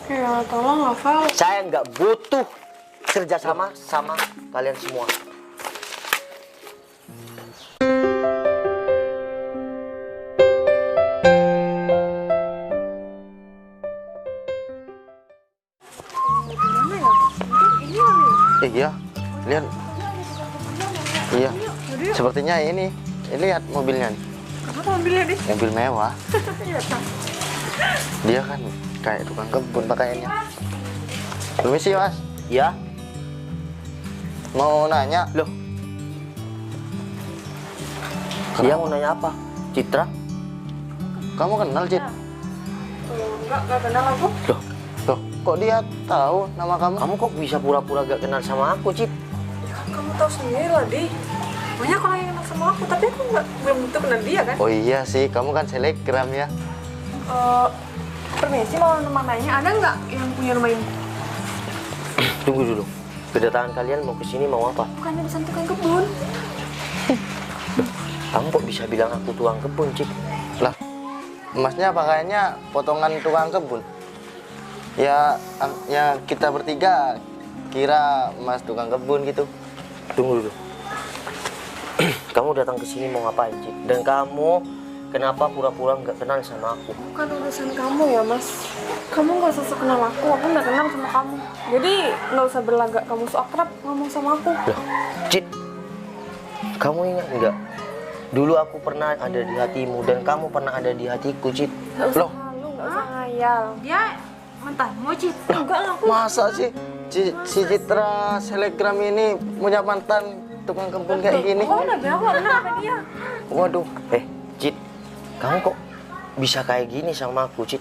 Ya, tolong Novel. Saya nggak butuh kerjasama sama kalian semua. Iya, lihat. Iya, sepertinya ini. Lihat mobilnya nih. Apa mobilnya deh? Mobil mewah. Iya, tak. Dia kan kayak tukang kebun pakaiannya. Permisi mas, Ya, mau nanya. loh. Dia mau nanya apa? Citra? Kamu kenal Cit? Enggak kenal aku. Loh, Loh, kok dia tahu nama kamu? kamu kok bisa pura-pura gak kenal sama aku, Cit? Ya, kamu tahu sendiri lah, Di. Banyak orang yang kenal sama aku, tapi aku belum tentu kenal dia kan. Oh iya sih, kamu kan selebgram ya. Permisi, mau nomor nanya, ada nggak yang punya rumah ini? Tunggu dulu. Kedatangan kalian mau kesini mau apa? Bukannya pesan tukang kebun. Kamu kok bisa bilang aku tukang kebun, Cit? Lah, emasnya pakaiannya potongan tukang kebun. Ya kita bertiga kira mas tukang kebun gitu. Tunggu dulu. Kamu datang ke sini mau ngapain, Cit? Dan kamu kenapa pura-pura nggak kenal sama aku? Bukan urusan kamu ya, Mas. Kamu nggak usah kenal aku nggak kenal sama kamu. Jadi nggak usah berlagak kamu so akrab ngomong sama aku. Loh, Cit, kamu ingat nggak? Dulu aku pernah ada di hatimu dan kamu pernah ada di hatiku, Cit. Nggak usah Loh. malu, nggak usah ngayal. Dia mantanmu, Cit. Enggak lah, aku. Masa sih si Citra selebgram ini punya mantan tukang kebun kayak gini? Oh, udah bilang aku nggak kenal sama dia. Waduh, Cit, kamu kok bisa kayak gini sama aku, Cit?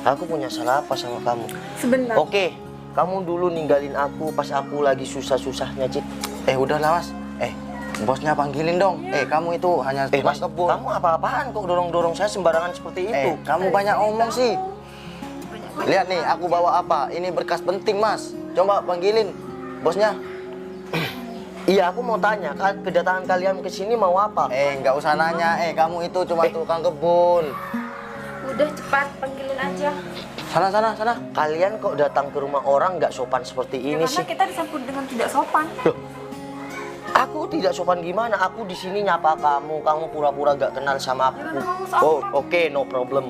Aku punya salah apa sama kamu? Sebentar. Oke, kamu dulu ninggalin aku pas aku lagi susah-susahnya, Cit. Udahlah mas. Bosnya panggilin dong. Kamu itu hanya tukang Mas, kebun. kamu apa-apaan kok dorong-dorong saya sembarangan seperti itu? Kamu banyak omong sih. Lihat nih, aku bawa apa? Ini berkas penting mas. Coba panggilin bosnya. Iya, aku mau tanya, kedatangan kalian ke sini mau apa? Nggak usah nanya. Kamu itu cuma tukang kebun. Udah cepat panggilin aja. Sana. Kalian kok datang ke rumah orang nggak sopan seperti Ya, ini karena sih? kita disambut dengan tidak sopan. Loh, aku tidak sopan gimana? Aku di sini nyapa kamu pura-pura gak kenal sama aku. Ya, karena kamu sopan. Oh, oke, no problem.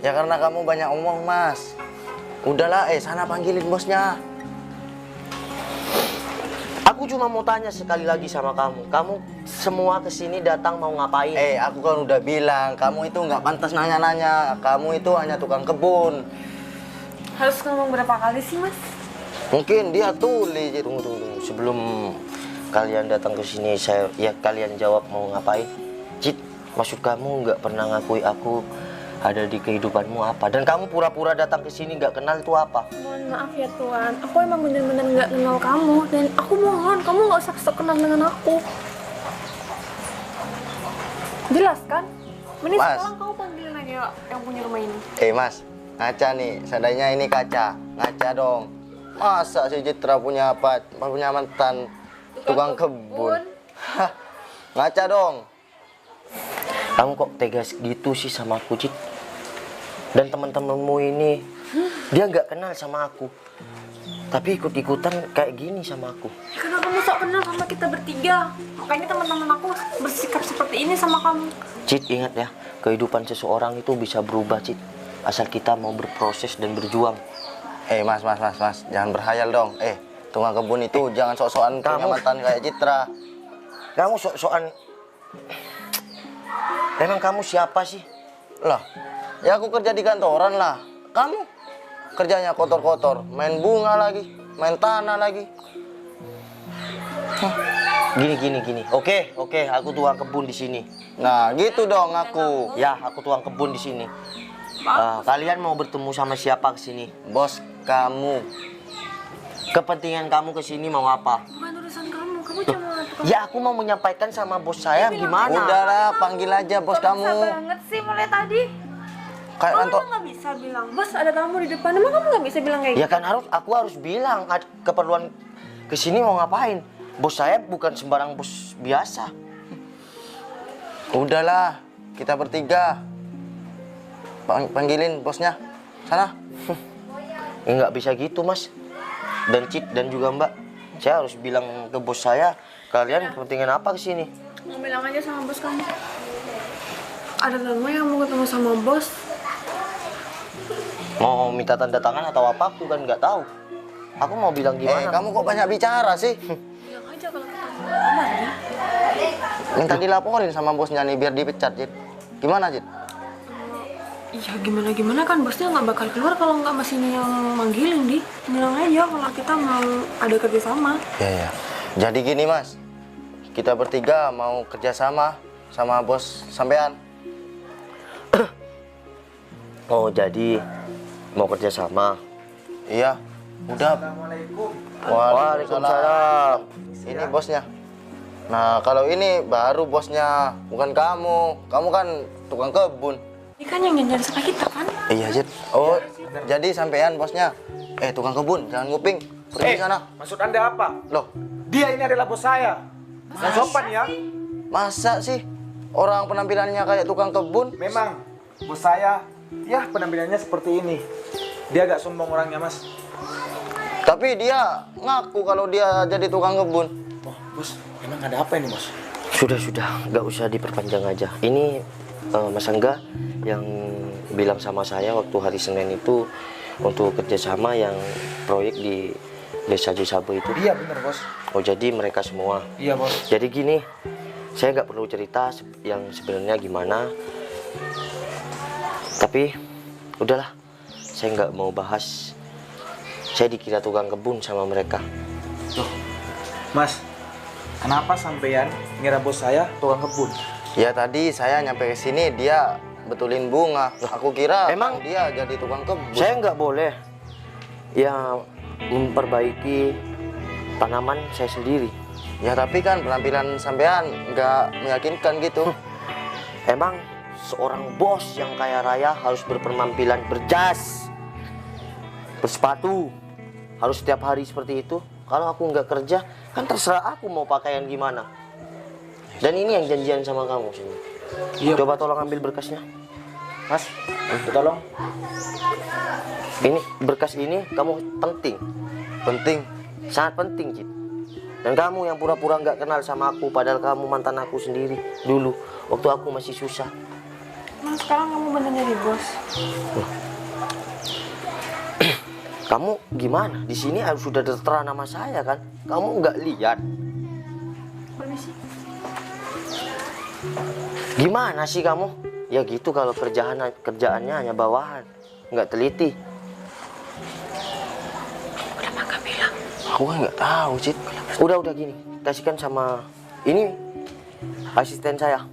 Ya karena kamu banyak omong mas. Udahlah, sana panggilin bosnya. Aku cuma mau tanya sekali lagi sama kamu. Kamu semua kesini datang mau ngapain? Aku kan udah bilang, kamu itu nggak pantas nanya-nanya. Kamu itu hanya tukang kebun. Harus ngomong berapa kali sih, Mas? Mungkin dia tulis. Tunggu. Sebelum kalian datang ke sini, kalian jawab mau ngapain? Cit, maksud kamu nggak pernah ngakui aku ada di kehidupanmu apa? Dan kamu pura-pura datang ke sini nggak kenal itu apa? Mohon maaf ya Tuan, aku emang bener-bener nggak kenal kamu dan aku mohon kamu nggak usah sok kenal dengan aku. Jelas kan? Mending Mas. sekarang kamu panggilin aja yang punya rumah ini. Mas, ngaca nih. Seandainya ini kaca, ngaca dong. Masa si Citra punya mantan tukang kebun? Hah, ngaca dong. Kamu kok tegas gitu sih sama aku, Cit? Dan teman-temanmu ini, dia nggak kenal sama aku. Tapi ikut-ikutan kayak gini sama aku. Karena kamu sok kenal sama kita bertiga, makanya teman-teman aku bersikap seperti ini sama kamu. Cit, ingat ya, kehidupan seseorang itu bisa berubah, Cit. Asal kita mau berproses dan berjuang. Mas, jangan berhayal dong. Tukang kebun itu jangan sok-sokan punya mantan kayak Citra. Kamu sok-sokan... Emang kamu siapa sih? Lah, ya aku kerja di kantoran lah. Kamu kerjanya kotor-kotor, main bunga lagi, main tanah lagi. Gini. Oke, aku tukang kebun di sini. Nah, gitu dong aku. Ya, aku tukang kebun di sini. Kalian mau bertemu sama siapa ke sini? Bos kamu. Kepentingan kamu ke sini mau apa? Bukan urusan kamu cuma tukang. Ya, aku mau menyampaikan sama bos saya gimana? Udahlah, panggil aja bos Bisa kamu. banget sih mulai tadi. Kayak Kamu kantor. emang nggak bisa bilang, Bos ada tamu di depan. Emang kamu nggak bisa bilang kayak Ya kan aku harus bilang keperluan ke sini mau ngapain. Bos saya bukan sembarang bos biasa. Udahlah, kita bertiga. Panggilin bosnya. Sana. Nggak bisa gitu, Mas. Dan Cid dan juga Mbak. Saya harus bilang ke bos saya, kalian kepentingan apa ke sini? Mau bilang aja sama bos kamu. Ada tamu yang mau ketemu sama bos. Mau minta tanda tangan atau apa? Aku kan nggak tahu. Aku mau bilang gimana? Kamu kok banyak bicara sih? Bilang aja kalau ketemu Omar ya. Minta dilaporin sama bosnya nih biar dipecat, Jit. Gimana, Jit? Iya gimana kan bosnya nggak bakal keluar kalau nggak Mas ini yang manggilin di. Bilang aja kalau kita mau ada kerjasama. Ya. Jadi gini, Mas. Kita bertiga mau kerjasama sama bos sampean. Oh, jadi mau kerja sama. Iya. Udah. Waalaikumsalam. Ini bosnya. Nah, kalau ini baru bosnya, bukan kamu. Kamu kan tukang kebun. Ini kan yang janjian sama kita kan? Iya, Jit. Oh, jadi sampean bosnya. Tukang kebun, jangan nguping. Pergi sana. Maksud Anda apa? Loh, Dia ini adalah bos saya. Dan sopan ya. masa sih orang penampilannya kayak tukang kebun? Memang bos saya, ya penampilannya seperti ini. Dia agak sombong orangnya, Mas. Tapi dia ngaku kalau dia jadi tukang kebun. Oh, bos, emang ada apa ini, bos? Sudah, nggak usah diperpanjang aja. Ini Mas Angga yang bilang sama saya waktu hari Senin itu untuk kerjasama yang proyek di Desa Cisabo itu. Iya bener, bos. Oh, jadi mereka semua. Iya, bos. Jadi gini, saya nggak perlu cerita yang sebenarnya gimana. Tapi udahlah, saya nggak mau bahas. Saya dikira tukang kebun sama mereka. Loh, Mas, kenapa sampean ngira bos saya tukang kebun? Ya tadi saya nyampe ke sini dia betulin bunga. Aku kira Emang dia jadi tukang kebun. Saya nggak boleh ya memperbaiki tanaman saya sendiri. Ya tapi kan penampilan sampean nggak meyakinkan gitu. Emang seorang bos yang kaya raya harus berpenampilan berjas, bersepatu, harus setiap hari seperti itu? Kalau aku nggak kerja, kan terserah aku mau pakaian gimana. Dan ini yang janjian sama kamu sini. Iya. Coba tolong ambil berkasnya. Mas, tolong. Ini berkas ini kamu penting, Penting. sangat penting, Cid. Dan kamu yang pura-pura nggak kenal sama aku, padahal kamu mantan aku sendiri dulu waktu aku masih susah. Nah sekarang kamu bener jadi bos. Kamu gimana? Di sini sudah tertera nama saya kan? Kamu nggak lihat? Permisi. Gimana sih kamu? Ya gitu kalau kerjaannya hanya bawahan, nggak teliti. Kenapa nggak bilang? Aku kan nggak tahu, Cid. Udah gini, kasihkan sama ini asisten saya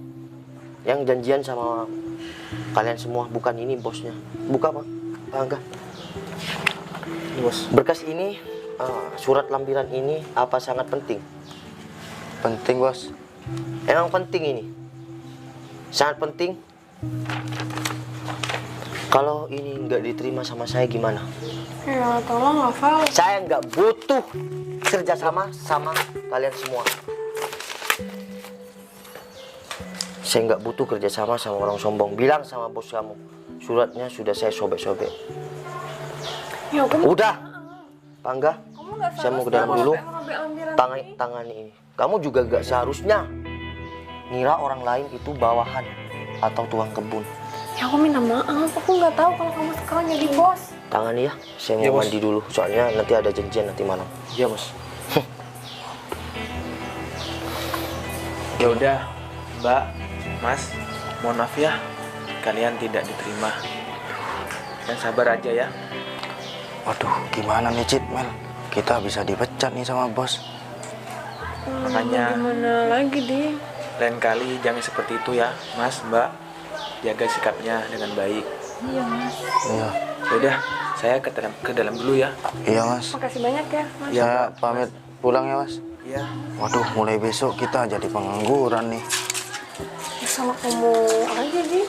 yang janjian sama kalian semua, bukan ini bosnya. Buka, Pak. Angga. Ini, bos. Berkas ini, surat lampiran ini apa sangat penting? Penting, bos. Emang penting ini? Sangat penting. Kalau ini nggak diterima sama saya gimana? Ya tolong hafal. Saya nggak butuh kerjasama sama kalian semua. Saya nggak butuh kerjasama sama orang sombong. Bilang sama bos kamu, suratnya sudah saya sobek-sobek. Ya kamu. Udah, Pangga, Kamu nggak saya mau ke seharusnya dalam dulu. ngerobek lampiran ini. Tangani ini. Kamu juga nggak seharusnya ngira orang lain itu bawahan atau tukang kebun. Ya aku minta maaf, aku nggak tahu kalau kamu sekarang jadi bos. Tangani ya, saya Iya, mau bos. mandi dulu. Soalnya nanti ada janjian nanti malam. Iya, bos. Ya udah, Mbak, Mas, mohon maaf ya, kalian tidak diterima. Dan sabar aja ya. Waduh, gimana nih, Cid, Mel? Kita bisa dipecat nih sama bos. Makanya Gimana lagi di? lain kali jangan seperti itu ya, Mas, Mbak. Jaga sikapnya dengan baik. Iya mas. Iya. Ya udah, saya ke dalam dulu ya. Iya, Mas. Makasih banyak ya mas. Iya, Saya Mbak. pamit pulang ya, Mas. Iya. Waduh, mulai besok kita jadi pengangguran nih. Ya, sama kamu aja di.